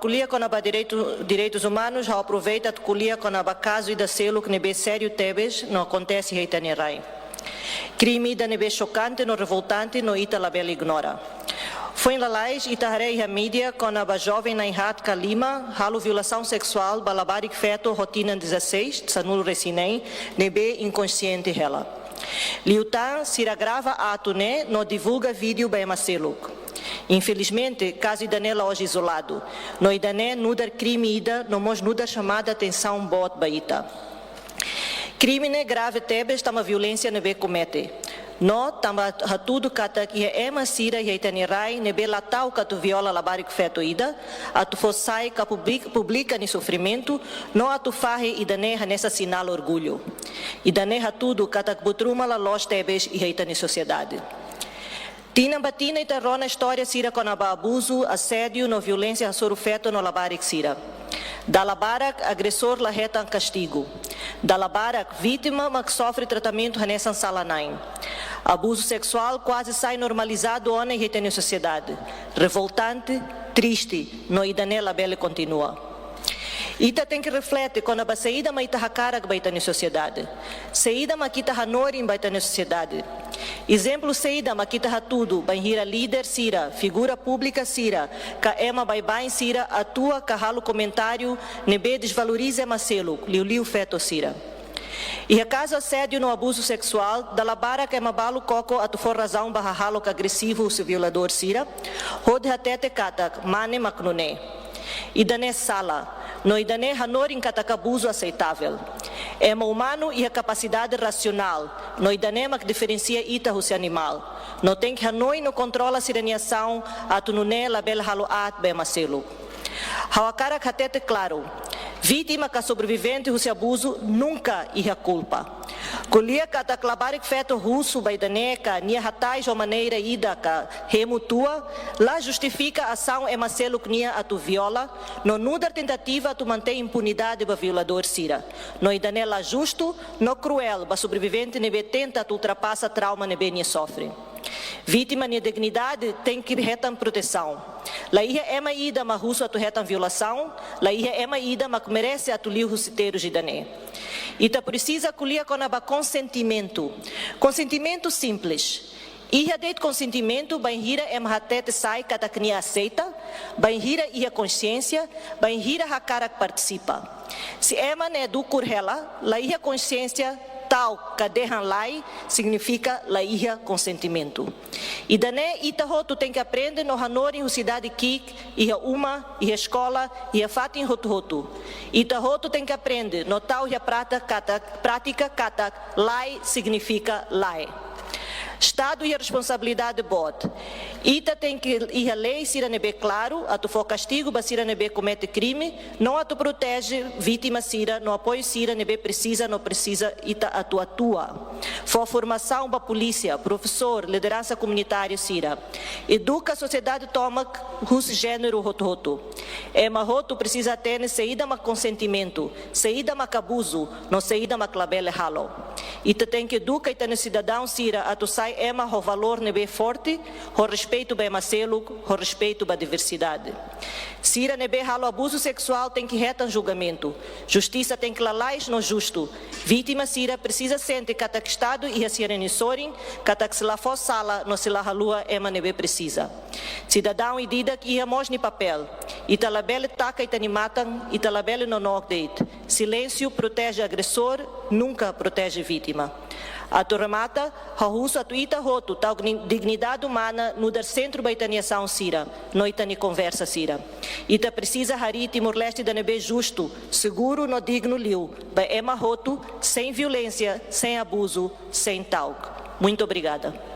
Culia com a direitos humanos, aproveita de culia com a caso e da selo que nebe sério tebes não acontece reita nem rai. Crime da nebe chocante, no revoltante, no ita labela ignora. Foi em lalais itaharei a mídia com a jovem na Inhat Kalima, halo violação sexual, balabarik feto, rotina 16, sanulo recinem, nebe inconsciente ela. Liutan sira grava ato né, no divulga vídeo bem maceluk. Infelizmente, caso Idanela hoje isolado, no Idané nudar crime ida, no mos nudar chamada atenção bot baita. Crime ne grave tebes tama violência nebe comete. No tama hatudo kata que é masira e itanirai nebe latau katu viola labarik feto ida, atu fossai ka publica ni sofrimento, no atu fahe Idané nessa sinal orgulho. Idané hatudo kata butruma la los tebes e itani sociedade. Tina batina e terrona história sira com abuso, assédio, no violência sorufeto no labarik sira. Da labarak, agressor la reta castigo. Da labarak, vítima mas sofre tratamento nessa salanain. Abuso sexual quase sai normalizado ontem e na sociedade. Revoltante, triste, no Idané labele continua. Ita tem que refletir quando a saída ma ita hakara baita na sociedade. Saída ma kita hanorin baita na sociedade. Exemplo saída ma kita hatudo, banhira líder sira, figura pública sira, ka ema baibai sira, atua ka halo comentário, nebe desvaloriza ema selo, liu feto sira. E acaso assédio no abuso sexual, da labara que ema balo coco atu for razão barra halo ka agressivo o violador sira, rode hatete katak, mane maknune. Idané sala. No Idané hanorin katakabuso aceitável. É humano e a capacidade racional. No Idané que diferencia ita russe animal. No tem que hanoi no controla a sireniação atununé label halo at bemacelo. Hawakara katete claro. Vítima que sobrevivente russe abuso nunca ia culpa. Colia kataklabarik feto russo baidaneca nia hatai de maneira ida ka remutua lá justifica a ação emacelo que nia atu viola no nuda tentativa tu mantém impunidade ba violador sira no idanela justo no cruel ba sobrevivente nebe tenta tu ultrapassa trauma nebe nia sofre. Vítima nia dignidade tem que retam proteção. La ia ema ida ma russo atu retam violação, la ia ema ida ma merece atu liu russiteiro gidané. Ita precisa colher com a consentimento. Consentimento simples. Ia deit consentimento, banhira emhatete sai cada quem aceita, banhira ia consciência, banhira hakara participa. Se ema ne do currela, la ia consciência tal kadehan lai significa la ia consentimento. E dané itaho tu tem que aprender no hanor em cidade kik, ia uma, ia escola, ia fatin hotu. Itaho tu tem que aprender no tal ia prática katak lai significa lai. Estado e a responsabilidade bot. Ita tem que ir a lei sira nebe claro, a tu for castigo ba sira nebe comete crime, não a tu protege vítima sira, no apoio sira nebe precisa, não precisa ita atua. For formação ba polícia, professor, liderança comunitária sira. Educa a sociedade toma rus gênero roto. É maroto precisa ter saída ma consentimento, saída ma abuso, não saída ma clabele halo. Ita tem que educar ita no cidadão sira a tu sai ema o valor nebe forte, o respeito bem macelo, o respeito ba diversidade. Sira nebe halo abuso sexual tem que retar julgamento. Justiça tem que lalais no justo. Vítima sira precisa sentir que estado e a sirenisorin, que se lá for sala no se lá halua ema nebe precisa. Cidadão e dida que ia mosni papel. Ita labele taca ita ni matan, ita labele no nogdeit. Silêncio protege agressor, nunca protege vítima. A tormata, a russo atuita roto, tal dignidade humana no dar centro da itaniação sira, no itani conversa sira. Ita precisa harit Timor-Leste da nebe justo, seguro no digno liu, ba ema roto, sem violência, sem abuso, sem talco. Muito obrigada.